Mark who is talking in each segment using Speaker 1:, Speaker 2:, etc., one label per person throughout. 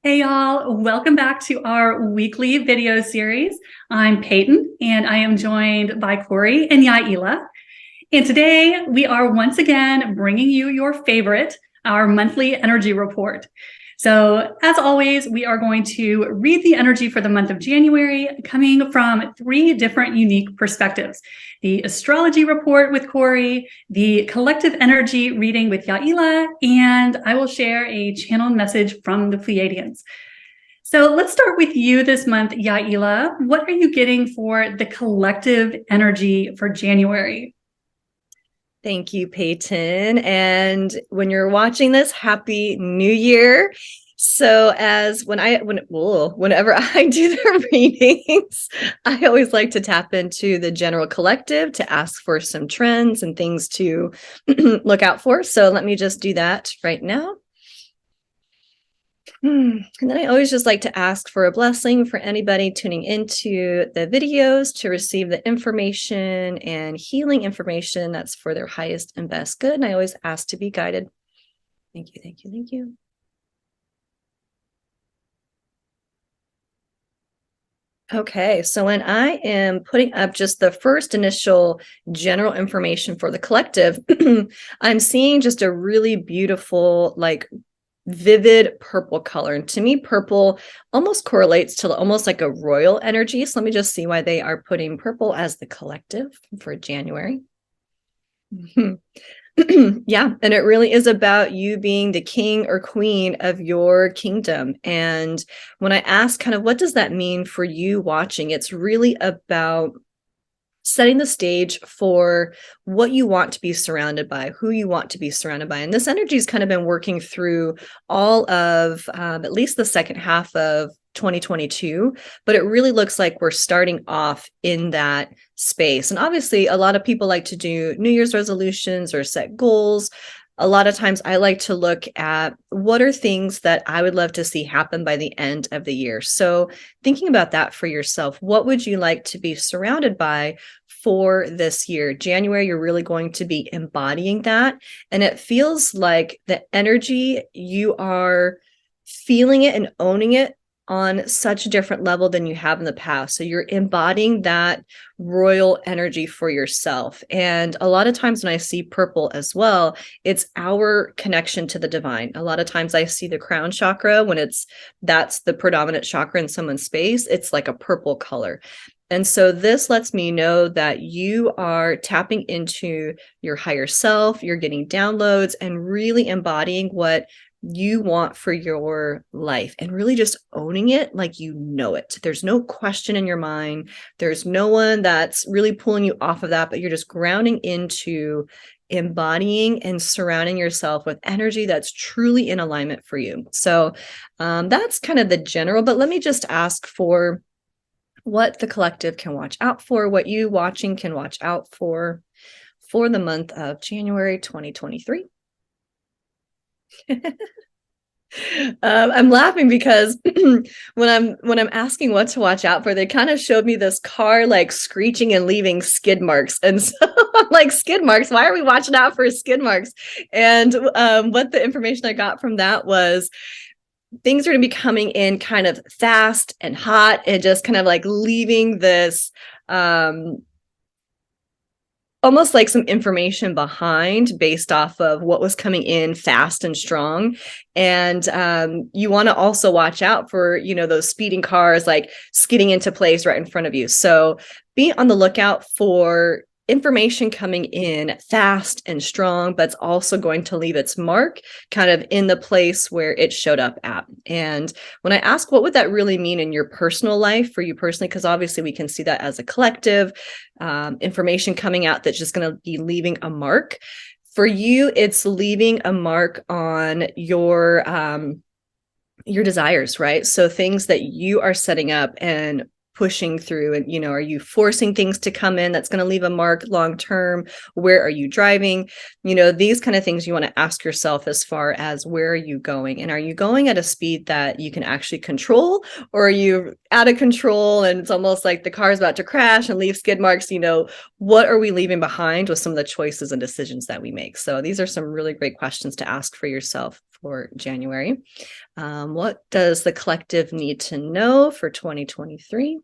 Speaker 1: Hey y'all, welcome back to our weekly video series. I'm Peyton and I am joined by Corey and Yaila. And today we are once again bringing you your favorite, our monthly energy report. So as always, we are going to read the energy for the month of January coming from three different unique perspectives. The astrology report with Corey, the collective energy reading with Yaila, and I will share a channeled message from the Pleiadians. So let's start with you this month, Yaila. What are you getting for the collective energy for January?
Speaker 2: Thank you, Peyton. And when you're watching this, Happy New Year. So whenever I do the readings, I always like to tap into the general collective to ask for some trends and things to look out for. So let me just do that right now. And then I always just like to ask for a blessing for anybody tuning into the videos to receive the information and healing information that's for their highest and best good. And I always ask to be guided. Thank you, thank you, thank you. Okay, so when I am putting up just the first initial general information for the collective, I'm seeing just a really beautiful, vivid purple color. And to me, purple almost correlates to almost like a royal energy. So let me just see why they are putting purple as the collective for January. Yeah, and it really is about you being the king or queen of your kingdom. And when I ask kind of what does that mean for you watching, it's really about setting the stage for what you want to be surrounded by, who you want to be surrounded by. And this energy has kind of been working through all of at least the second half of 2022, but it really looks like we're starting off in that space. And obviously, a lot of people like to do New Year's resolutions or set goals. A lot of times I like to look at what are things that I would love to see happen by the end of the year. So thinking about that for yourself, what would you like to be surrounded by for this year? January, you're really going to be embodying that. And it feels like the energy, you are feeling it and owning it on such a different level than you have in the past. So you're embodying that royal energy for yourself. And a lot of times when I see purple as well, it's our connection to the divine. A lot of times I see the crown chakra when that's the predominant chakra in someone's space. It's like a purple color. And so this lets me know that you are tapping into your higher self, you're getting downloads and really embodying what you want for your life and really just owning it like you know it. There's no question in your mind. There's no one that's really pulling you off of that, but you're just grounding into embodying and surrounding yourself with energy that's truly in alignment for you. So that's kind of the general, but let me just ask for what the collective can watch out for, what you watching can watch out for the month of January 2023. I'm laughing because when I'm asking what to watch out for, they kind of showed me this car like screeching and leaving skid marks, and so I'm like, skid marks, why are we watching out for skid marks? And what the information I got from that was things are going to be coming in kind of fast and hot and just kind of like leaving this almost like some information behind based off of what was coming in fast and strong. And you want to also watch out for, those speeding cars, like skidding into place right in front of you. So be on the lookout for information coming in fast and strong, but it's also going to leave its mark kind of in the place where it showed up at. And when I ask, what would that really mean in your personal life for you personally? Because obviously we can see that as a collective, information coming out that's just going to be leaving a mark. For you, it's leaving a mark on your desires, right? So things that you are setting up and pushing through, and are you forcing things to come in that's going to leave a mark long term? Where are you driving? These kind of things you want to ask yourself as far as where are you going, and are you going at a speed that you can actually control, or are you out of control and it's almost like the car's about to crash and leave skid marks? What are we leaving behind with some of the choices and decisions that we make? So these are some really great questions to ask for yourself for January. What does the collective need to know for 2023?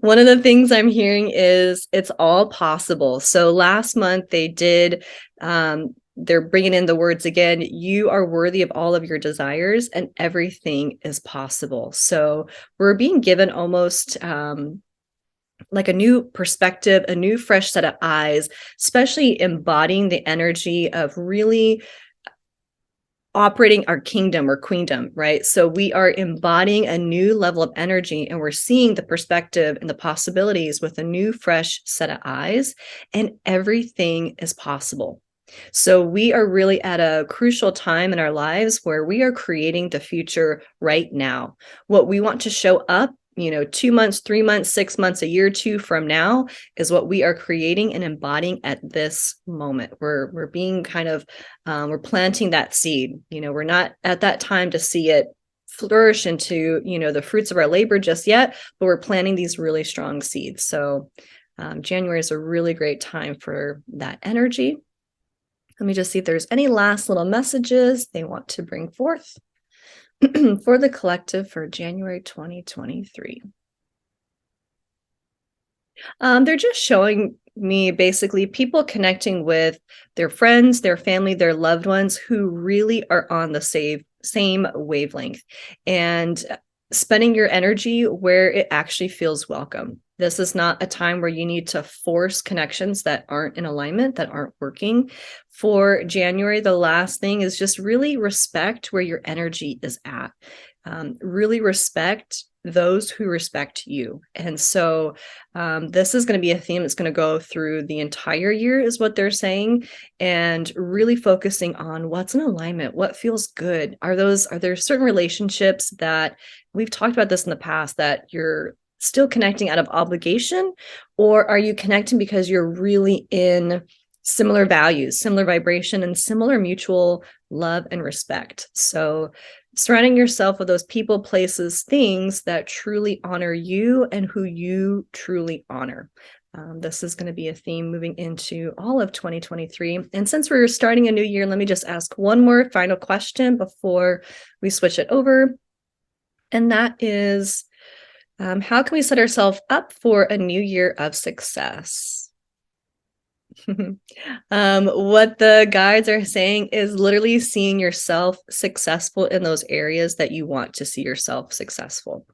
Speaker 2: One of the things I'm hearing is it's all possible. So last month they did, they're bringing in the words again, you are worthy of all of your desires and everything is possible. So we're being given almost like a new perspective, a new fresh set of eyes, especially embodying the energy of really operating our kingdom or queendom, right? So we are embodying a new level of energy and we're seeing the perspective and the possibilities with a new, fresh set of eyes, and everything is possible. So we are really at a crucial time in our lives where we are creating the future right now. What we want to show up, 2 months, 3 months, 6 months, a year or two from now is what we are creating and embodying at this moment. We're being kind of, we're planting that seed. We're not at that time to see it flourish into, the fruits of our labor just yet, but we're planting these really strong seeds. So January is a really great time for that energy. Let me just see if there's any last little messages they want to bring forth for the collective for January 2023. They're just showing me basically people connecting with their friends, their family, their loved ones who really are on the same wavelength, and spending your energy where it actually feels welcome. This is not a time where you need to force connections that aren't in alignment, that aren't working. For January, the last thing is just really respect where your energy is at. Really respect those who respect you. And so this is going to be a theme that's going to go through the entire year is what they're saying, and really focusing on what's in alignment, what feels good. Are there certain relationships that we've talked about this in the past that you're still connecting out of obligation, or are you connecting because you're really in similar values, similar vibration, and similar mutual love and respect? So surrounding yourself with those people, places, things that truly honor you and who you truly honor. This is going to be a theme moving into all of 2023. And since we're starting a new year, let me just ask one more final question before we switch it over. And that is, how can we set ourselves up for a new year of success? What the guides are saying is literally seeing yourself successful in those areas that you want to see yourself successful.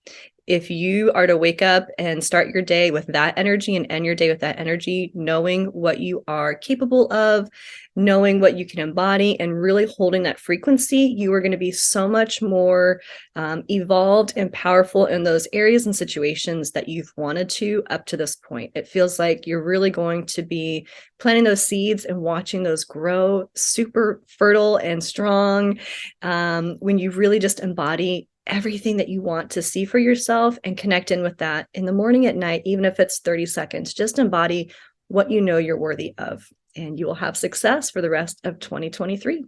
Speaker 2: If you are to wake up and start your day with that energy and end your day with that energy, knowing what you are capable of, knowing what you can embody, and really holding that frequency, you are going to be so much more evolved and powerful in those areas and situations that you've wanted to up to this point. It feels like you're really going to be planting those seeds and watching those grow super fertile and strong when you really just embody everything that you want to see for yourself and connect in with that in the morning, at night, even if it's 30 seconds. Just embody what you know you're worthy of, and you will have success for the rest of 2023.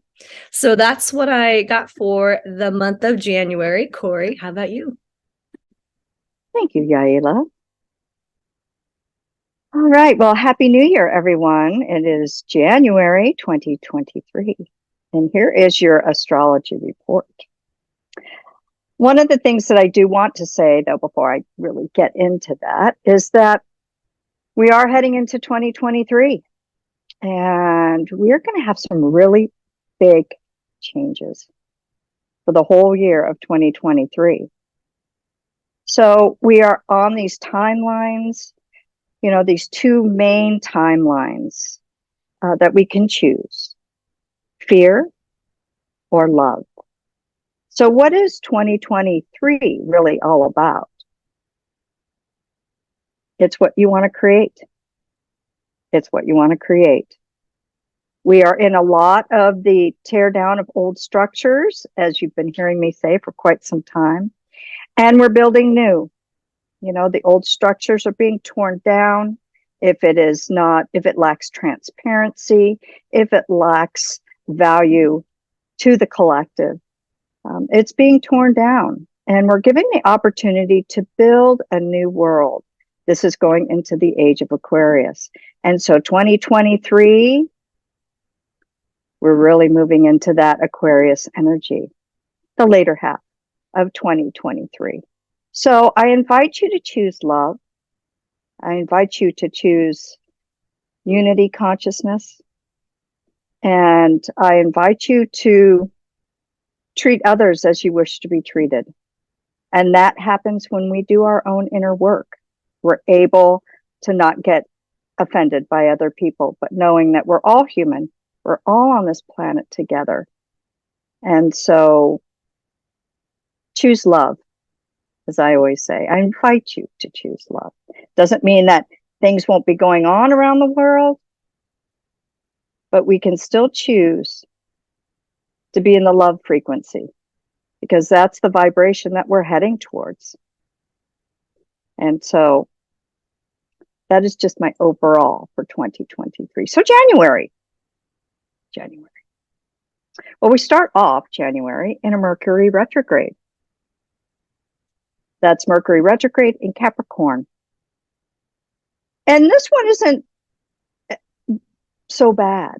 Speaker 2: So that's what I got for the month of January. Corey, how about you?
Speaker 3: Thank you, Yaila. All right. Well, Happy New Year, everyone. It is January 2023. And here is your astrology report. One of the things that I do want to say, though, before I really get into that, is that we are heading into 2023. And we're going to have some really big changes for the whole year of 2023. So we are on these timelines, these two main timelines that we can choose: fear or love. So what is 2023 really all about? It's what you want to create. It's what you want to create. We are in a lot of the tear down of old structures, as you've been hearing me say for quite some time, and we're building new. The old structures are being torn down. If it lacks transparency, if it lacks value to the collective, it's being torn down, and we're giving the opportunity to build a new world. This is going into the age of Aquarius. And so 2023 We're really moving into that Aquarius energy, the later half of 2023. So I invite you to choose love. I invite you to choose unity consciousness. And I invite you to treat others as you wish to be treated. And that happens when we do our own inner work. We're able to not get offended by other people, but knowing that we're all human, we're all on this planet together. And so choose love, as I always say. I invite you to choose love. Doesn't mean that things won't be going on around the world, but we can still choose to be in the love frequency, because that's the vibration that we're heading towards. And so that is just my overall for 2023. So January. Well, we start off January in a Mercury retrograde. That's Mercury retrograde in Capricorn. And this one isn't so bad,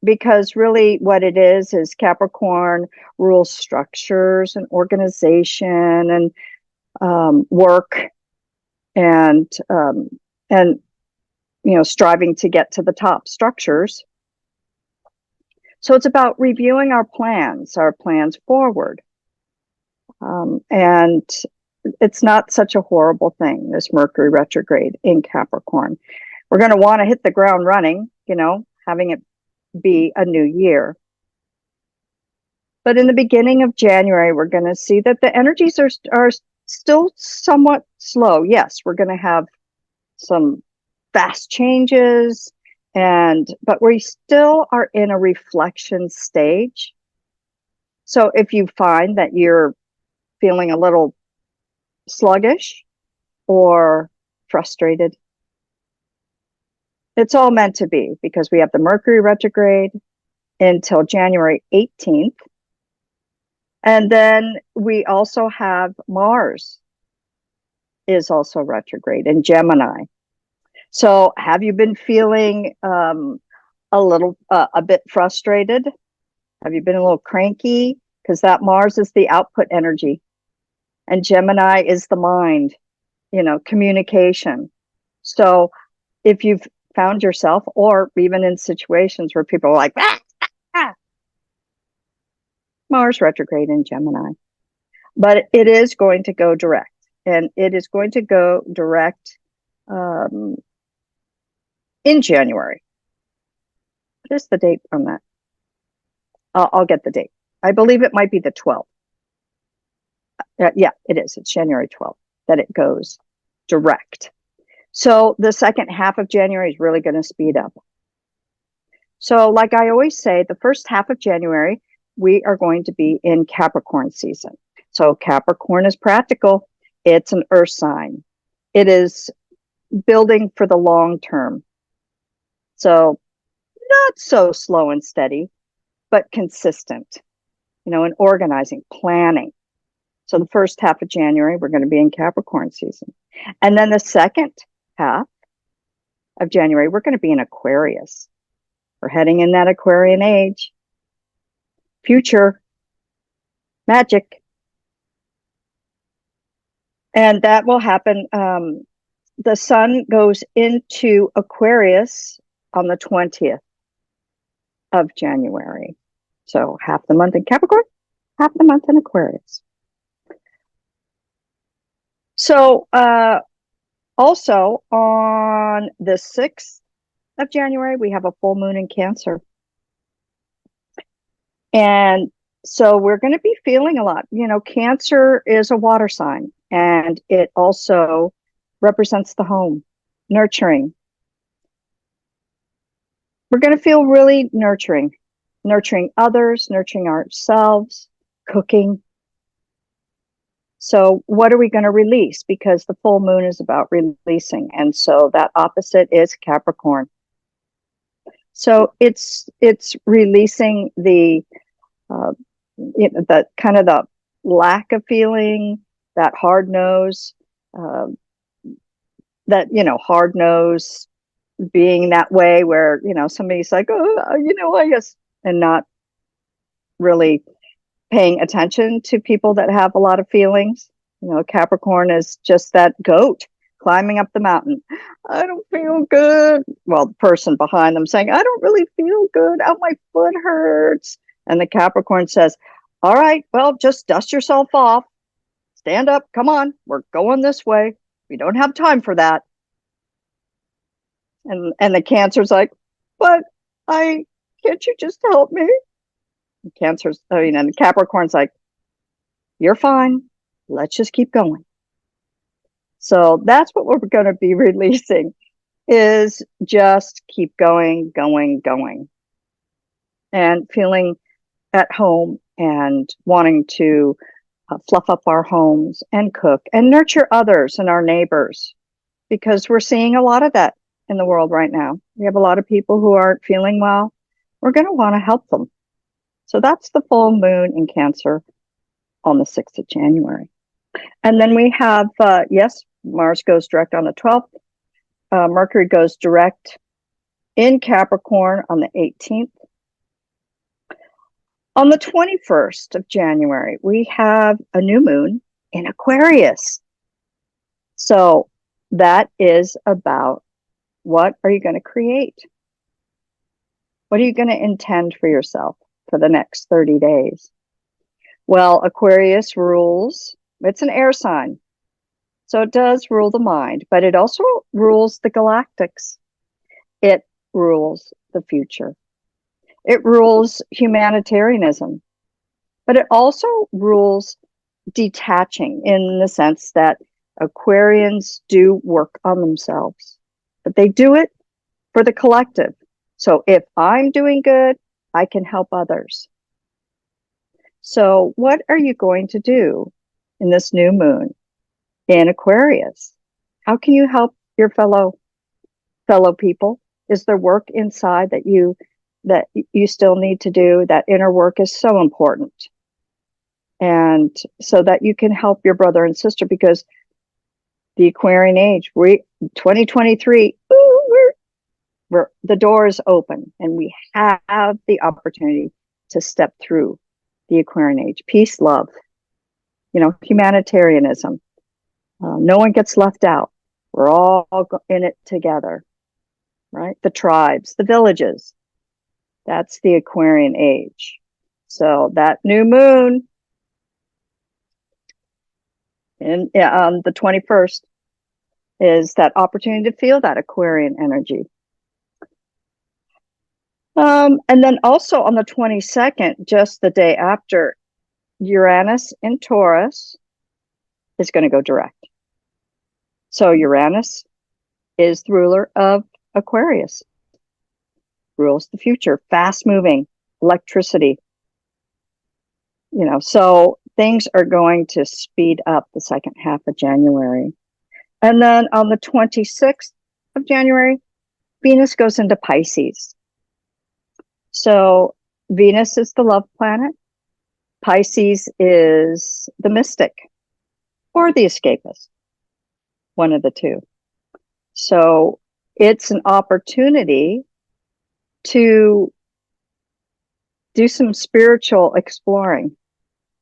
Speaker 3: because really what it is Capricorn rules structures and organization and work and striving to get to the top structures. So it's about reviewing our plans forward. And it's not such a horrible thing, this Mercury retrograde in Capricorn. We're going to want to hit the ground running, having it be a new year. But in the beginning of January, we're going to see that the energies are still somewhat slow. Yes, we're going to have some fast changes, but we still are in a reflection stage. So if you find that you're feeling a little sluggish or frustrated, it's all meant to be, because we have the Mercury retrograde until January 18th. And then we also have Mars is also retrograde in Gemini. So have you been feeling a bit frustrated? Have you been a little cranky? Because that Mars is the output energy, and Gemini is the mind, communication. So if you've found yourself, or even in situations where people are like, Mars retrograde in Gemini. But it is going to go direct, and it is going to go direct in January. What is the date on that? I'll get the date. I believe it might be the 12th. Yeah, it is. It's January 12th that it goes direct. So the second half of January is really going to speed up. So like I always say, the first half of January, we are going to be in Capricorn season. So Capricorn is practical. It's an earth sign. It is building for the long term. So not so slow and steady, but consistent, and organizing, planning. So the first half of January, we're going to be in Capricorn season. And then the second half of January, we're going to be in Aquarius. We're heading in that Aquarian age. Future. Magic. And that will happen. The sun goes into Aquarius on the 20th of January. So half the month in Capricorn, half the month in Aquarius. So also on the 6th of January, we have a full moon in Cancer. And so we're going to be feeling a lot. Cancer is a water sign, and it also represents the home, nurturing. We're going to feel really nurturing others, nurturing ourselves, cooking. So what are we going to release? Because the full moon is about releasing. And so that opposite is Capricorn. So it's releasing the kind of the lack of feeling, that hard nose, hard nose being that way where, somebody's like, oh, I guess and not really paying attention to people that have a lot of feelings. Capricorn is just that goat climbing up the mountain. I don't feel good. Well, the person behind them saying, I don't really feel good. Oh, my foot hurts. And the Capricorn says, all right, well, just dust yourself off. Stand up. Come on. We're going this way. We don't have time for that. And the Cancer's like, but can't you just help me? And the Capricorn's like, you're fine. Let's just keep going. So that's what we're going to be releasing, is just keep going, and feeling at home and wanting to fluff up our homes and cook and nurture others and our neighbors, because we're seeing a lot of that in the world right now. We have a lot of people who aren't feeling well. We're going to want to help them. So that's the full moon in Cancer on the 6th of January. And then we have, Mars goes direct on the 12th. Mercury goes direct in Capricorn on the 18th. On the 21st of January, we have a new moon in Aquarius. So that is about, what are you going to create? What are you going to intend for yourself for the next 30 days? Well, Aquarius rules, it's an air sign. So it does rule the mind, but it also rules the galactics. It rules the future. It rules humanitarianism, but it also rules detaching, in the sense that Aquarians do work on themselves, but they do it for the collective. So if I'm doing good, I can help others. So what are you going to do in this new moon in Aquarius? How can you help your fellow people? Is there work inside that you still need to do? That inner work is so important. And so that you can help your brother and sister, because the Aquarian age, 2023, the door is open, and we have the opportunity to step through the Aquarian age. Peace, love, humanitarianism. No one gets left out. We're all in it together, right? The tribes, the villages. That's the Aquarian age. So that new moon on the 21st is that opportunity to feel that Aquarian energy. And then also on the 22nd, just the day after, Uranus in Taurus is going to go direct. So Uranus is the ruler of Aquarius, rules the future, fast moving, electricity. So things are going to speed up the second half of January. And then on the 26th of January, Venus goes into Pisces. So Venus is the love planet. Pisces is the mystic or the escapist, one of the two. So it's an opportunity to do some spiritual exploring,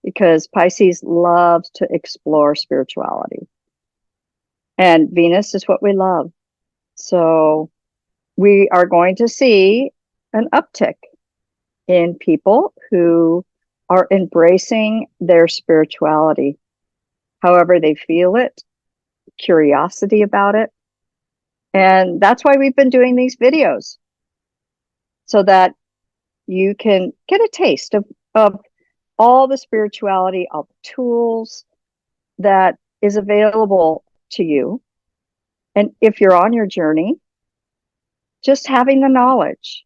Speaker 3: because Pisces loves to explore spirituality. And Venus is what we love. So we are going to see an uptick in people who are embracing their spirituality, however they feel it, curiosity about it. And that's why we've been doing these videos, so that you can get a taste of all the spirituality, all the tools that is available to you. And if you're on your journey, just having the knowledge.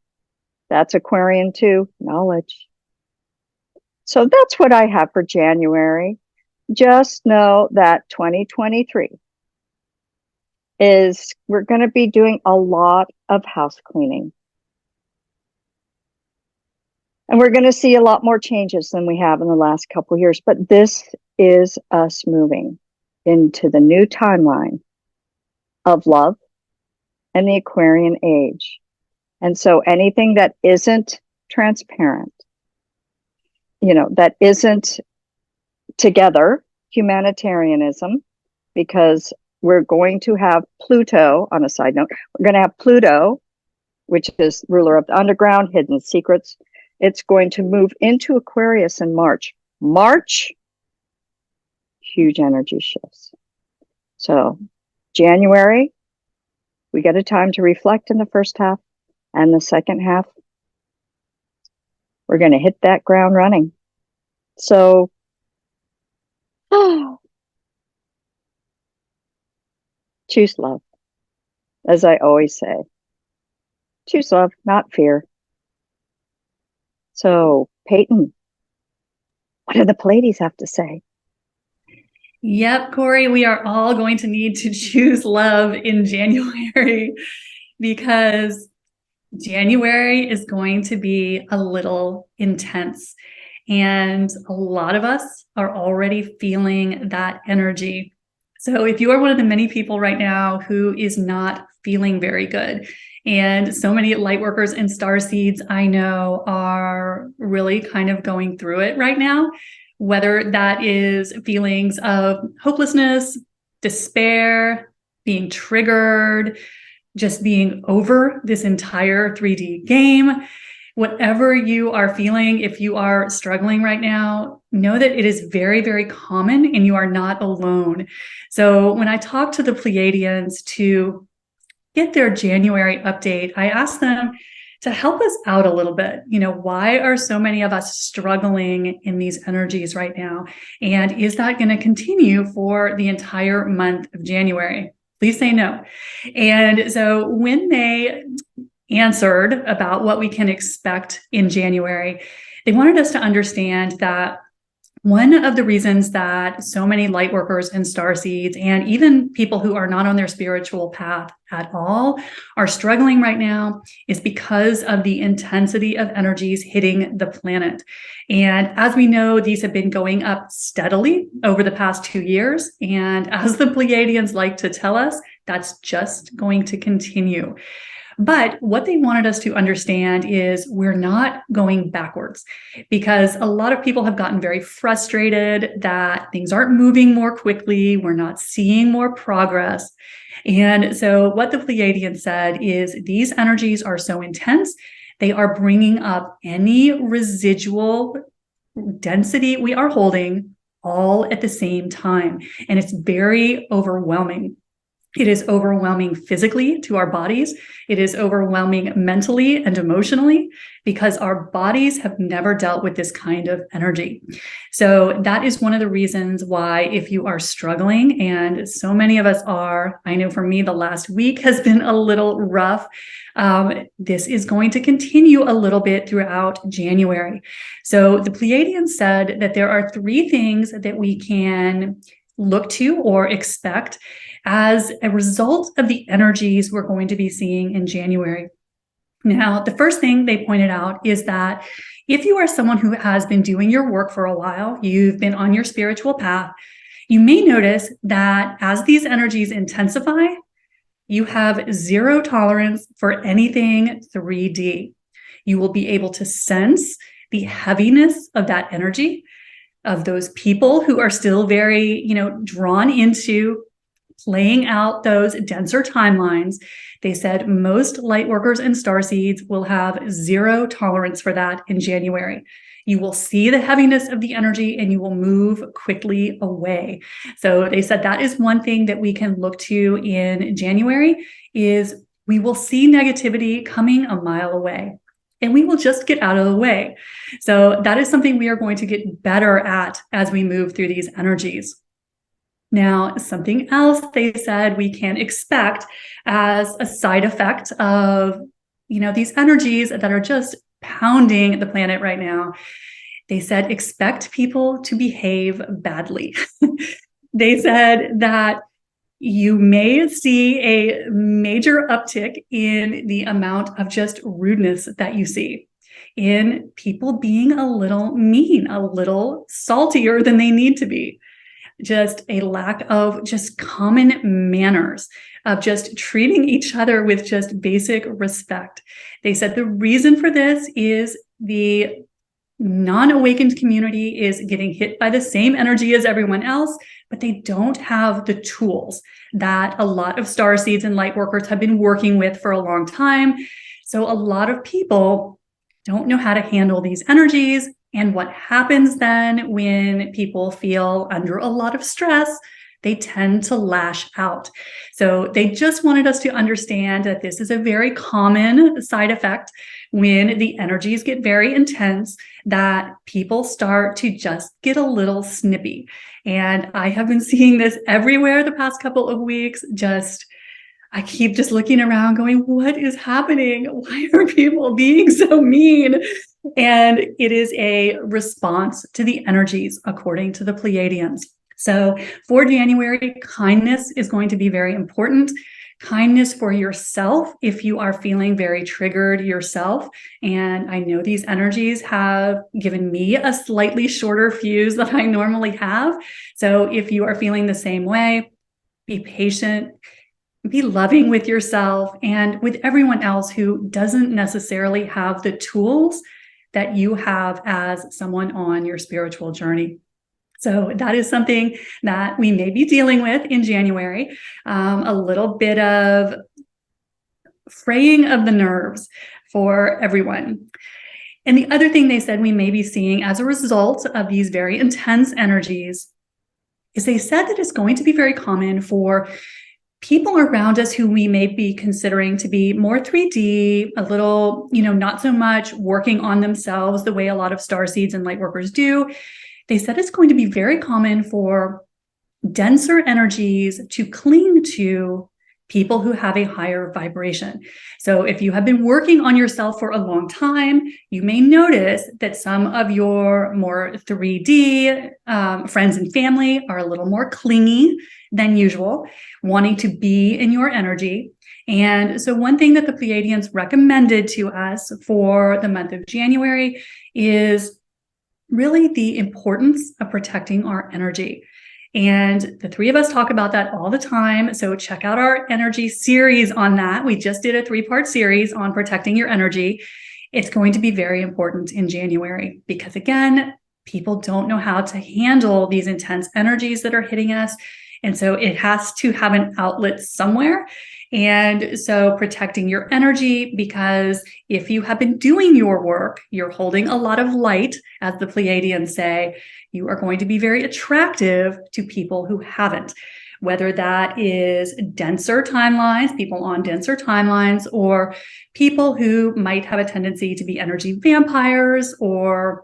Speaker 3: That's Aquarian too, knowledge. So that's what I have for January. Just know that 2023 we're going to be doing a lot of house cleaning. And we're going to see a lot more changes than we have in the last couple of years. But this is us moving into the new timeline of love and the Aquarian age. And so anything that isn't transparent, that isn't together humanitarianism, because we're going to have Pluto, on a side note, we're going to have Pluto, which is ruler of the underground, hidden secrets. It's going to move into Aquarius in March. March, huge energy shifts. So January, we get a time to reflect in the first half, and the second half, we're going to hit that ground running. So, choose love. As I always say, choose love, not fear. So, Peyton, what do the Pleiades have to say?
Speaker 1: Yep, Corey, we are all going to need to choose love in January, because January is going to be a little intense. And a lot of us are already feeling that energy. So if you are one of the many people right now who is not feeling very good, and so many light workers and star seeds I know are really kind of going through it right now, whether that is feelings of hopelessness, despair, being triggered, just being over this entire 3D game, whatever you are feeling, if you are struggling right now, know that it is very, very common and you are not alone. So when I talk to the Pleiadians to get their January update, I ask them to help us out a little bit. Why are so many of us struggling in these energies right now? And is that going to continue for the entire month of January? Please say no. And so when they answered about what we can expect in January, they wanted us to understand that one of the reasons that so many light workers and starseeds, and even people who are not on their spiritual path at all, are struggling right now is because of the intensity of energies hitting the planet. And as we know, these have been going up steadily over the past 2 years. And as the Pleiadians like to tell us, that's just going to continue. But what they wanted us to understand is we're not going backwards, because a lot of people have gotten very frustrated that things aren't moving more quickly. We're not seeing more progress. And so what the Pleiadian said is these energies are so intense, they are bringing up any residual density we are holding all at the same time. And it's very overwhelming. It is overwhelming physically to our bodies. It is overwhelming mentally and emotionally, because our bodies have never dealt with this kind of energy. So that is one of the reasons why, if you are struggling, and so many of us are, I know for me, the last week has been a little rough. This is going to continue a little bit throughout January. So the Pleiadians said that there are 3 things that we can look to or expect as a result of the energies we're going to be seeing in January. Now, the first thing they pointed out is that if you are someone who has been doing your work for a while, you've been on your spiritual path, you may notice that as these energies intensify, you have 0 tolerance for anything 3D. You will be able to sense the heaviness of that energy, of those people who are still very, drawn into playing out those denser timelines. They said most light workers and starseeds will have 0 tolerance for that in January. You will see the heaviness of the energy and you will move quickly away. So they said that is one thing that we can look to in January, is we will see negativity coming a mile away, and we will just get out of the way. So that is something we are going to get better at as we move through these energies. Now, something else they said we can expect as a side effect of, these energies that are just pounding the planet right now. They said, expect people to behave badly. They said that you may see a major uptick in the amount of just rudeness that you see, in people being a little mean, a little saltier than they need to be. Just a lack of just common manners, of just treating each other with just basic respect. They said the reason for this is the non-awakened community is getting hit by the same energy as everyone else, but they don't have the tools that a lot of starseeds and light workers have been working with for a long time. So a lot of people don't know how to handle these energies. And what happens then when people feel under a lot of stress, they tend to lash out. So they just wanted us to understand that this is a very common side effect when the energies get very intense, that people start to just get a little snippy. And I have been seeing this everywhere the past couple of weeks. I keep just looking around going, what is happening? Why are people being so mean? And it is a response to the energies, according to the Pleiadians. So for January, kindness is going to be very important. Kindness for yourself if you are feeling very triggered yourself. And I know these energies have given me a slightly shorter fuse than I normally have. So if you are feeling the same way, be patient, be loving with yourself and with everyone else who doesn't necessarily have the tools that you have as someone on your spiritual journey. So that is something that we may be dealing with in January, a little bit of fraying of the nerves for everyone. And the other thing they said we may be seeing as a result of these very intense energies is they said that it's going to be very common for people around us who we may be considering to be more 3D, a little, not so much working on themselves the way a lot of starseeds and light workers do. They said it's going to be very common for denser energies to cling to people who have a higher vibration. So if you have been working on yourself for a long time, you may notice that some of your more 3D friends and family are a little more clingy than usual, wanting to be in your energy. And so one thing that the Pleiadians recommended to us for the month of January is really the importance of protecting our energy. And the three of us talk about that all the time. So check out our energy series on that. We just did a 3-part series on protecting your energy. It's going to be very important in January because, again, people don't know how to handle these intense energies that are hitting us. And so it has to have an outlet somewhere. And so protecting your energy, because if you have been doing your work, you're holding a lot of light, as the Pleiadians say, you are going to be very attractive to people who haven't, whether that is denser timelines, people on denser timelines, or people who might have a tendency to be energy vampires or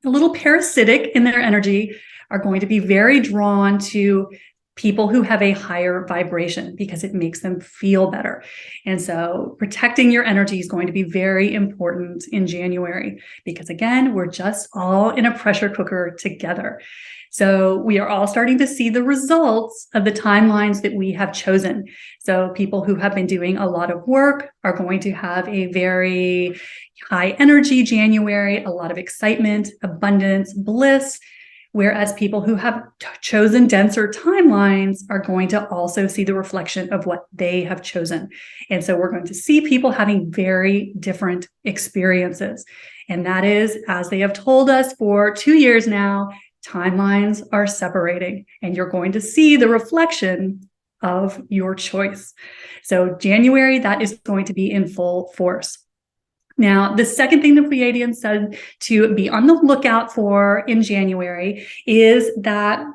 Speaker 1: a little parasitic in their energy, are going to be very drawn to people who have a higher vibration because it makes them feel better. And so protecting your energy is going to be very important in January because, again, we're just all in a pressure cooker together. So we are all starting to see the results of the timelines that we have chosen. So people who have been doing a lot of work are going to have a very high energy January, a lot of excitement, abundance, bliss. Whereas people who have chosen denser timelines are going to also see the reflection of what they have chosen. And so we're going to see people having very different experiences. And that is, as they have told us for 2 years now, timelines are separating, and you're going to see the reflection of your choice. So January, that is going to be in full force. Now, the second thing the Pleiadians said to be on the lookout for in January is that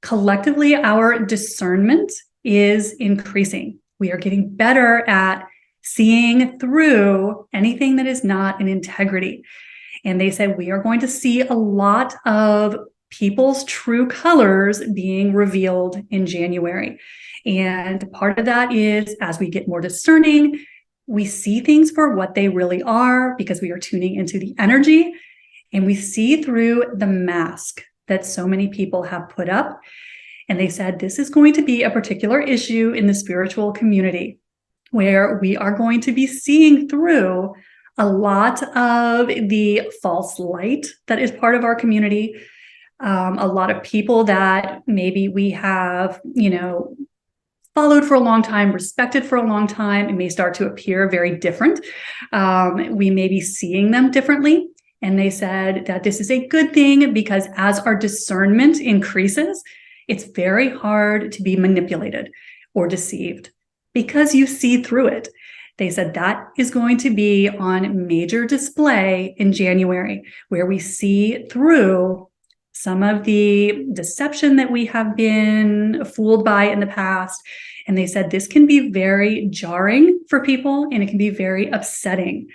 Speaker 1: collectively our discernment is increasing. We are getting better at seeing through anything that is not an integrity. And they said we are going to see a lot of people's true colors being revealed in January. And part of that is as we get more discerning, we see things for what they really are because we are tuning into the energy, and we see through the mask that so many people have put up. And they said this is going to be a particular issue in the spiritual community where we are going to be seeing through a lot of the false light that is part of our community. A lot of people that maybe we have, followed for a long time, respected for a long time, it may start to appear very different. We may be seeing them differently. And they said that this is a good thing because as our discernment increases, it's very hard to be manipulated or deceived because you see through it. They said that is going to be on major display in January, where we see through some of the deception that we have been fooled by in the past. And they said this can be very jarring for people, and it can be very upsetting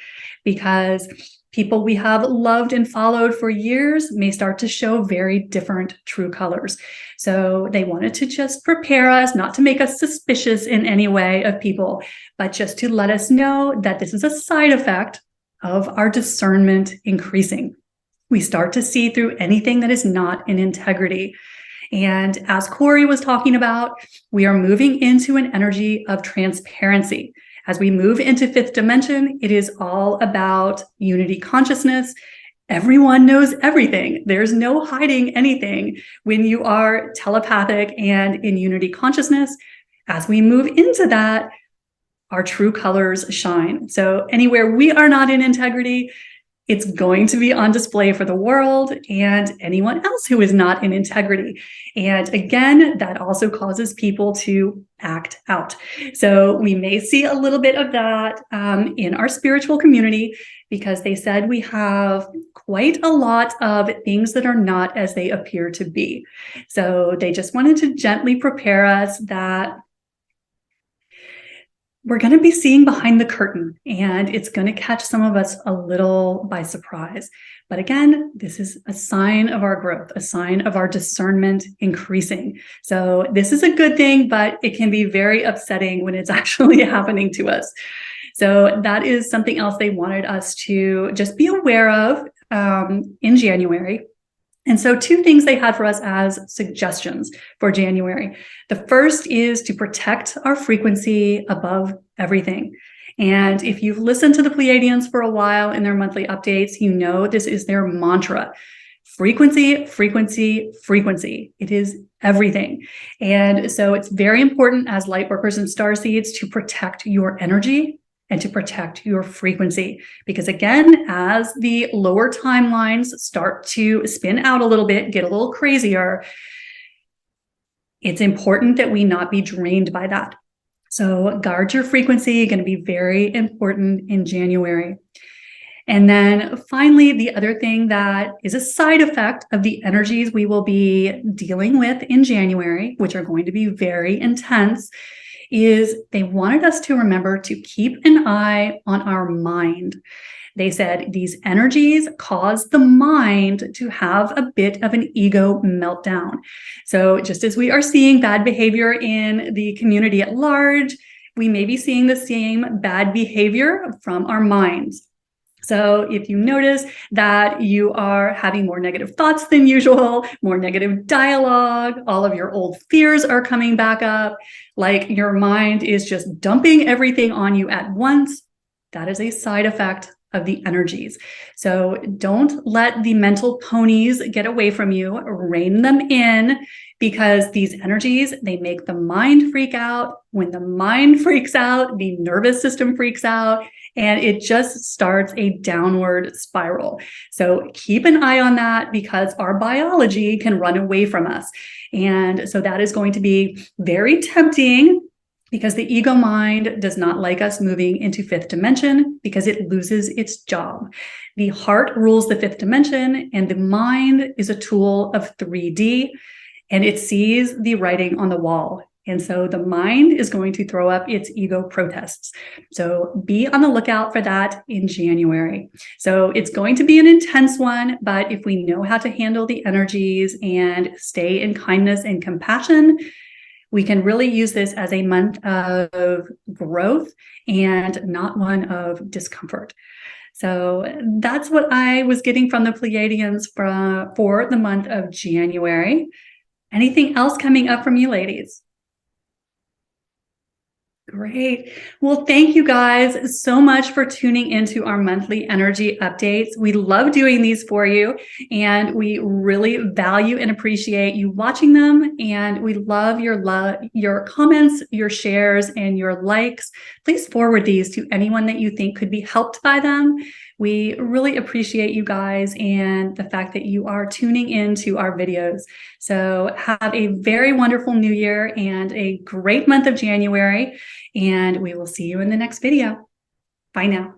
Speaker 1: because people we have loved and followed for years may start to show very different true colors. So they wanted to just prepare us, not to make us suspicious in any way of people, but just to let us know that this is a side effect of our discernment increasing. We start to see through anything that is not in integrity. And as Corey was talking about, we are moving into an energy of transparency. As we move into fifth dimension, it is all about unity consciousness. Everyone knows everything. There's no hiding anything when you are telepathic and in unity consciousness. As we move into that, our true colors shine. So anywhere we are not in integrity, it's going to be on display for the world and anyone else who is not in integrity. And again, that also causes people to act out. So we may see a little bit of that in our spiritual community, because they said we have quite a lot of things that are not as they appear to be. So they just wanted to gently prepare us that we're going to be seeing behind the curtain, and it's going to catch some of us a little by surprise. But again, this is a sign of our growth, a sign of our discernment increasing. So this is a good thing, but it can be very upsetting when it's actually happening to us. So that is something else they wanted us to just be aware of in January. And so two things they had for us as suggestions for January. The first is to protect our frequency above everything. And if you've listened to the Pleiadians for a while in their monthly updates, you know this is their mantra. Frequency, frequency, frequency. It is everything. And so it's very important as light workers and starseeds to protect your energy and to protect your frequency. Because again, as the lower timelines start to spin out a little bit, get a little crazier, it's important that we not be drained by that. So guard your frequency, going to be very important in January. And then finally, the other thing that is a side effect of the energies we will be dealing with in January, which are going to be very intense, is they wanted us to remember to keep an eye on our mind. They said these energies cause the mind to have a bit of an ego meltdown. So just as we are seeing bad behavior in the community at large, we may be seeing the same bad behavior from our minds. So if you notice that you are having more negative thoughts than usual, more negative dialogue, all of your old fears are coming back up, like your mind is just dumping everything on you at once, that is a side effect of the energies. So don't let the mental ponies get away from you, rein them in, because these energies, they make the mind freak out. When the mind freaks out, the nervous system freaks out, and it just starts a downward spiral. So keep an eye on that, because our biology can run away from us. And so that is going to be very tempting, because the ego mind does not like us moving into fifth dimension because it loses its job. The heart rules the fifth dimension, and the mind is a tool of 3D, and it sees the writing on the wall. And so the mind is going to throw up its ego protests. So be on the lookout for that in January. So it's going to be an intense one, but if we know how to handle the energies and stay in kindness and compassion, we can really use this as a month of growth and not one of discomfort. So that's what I was getting from the Pleiadians for the month of January. Anything else coming up from you ladies? Great. Well, thank you guys so much for tuning into our monthly energy updates. We love doing these for you, and we really value and appreciate you watching them. And we love your comments, your shares, and your likes. Please forward these to anyone that you think could be helped by them. We really appreciate you guys and the fact that you are tuning into our videos. So have a very wonderful new year and a great month of January, and we will see you in the next video. Bye now.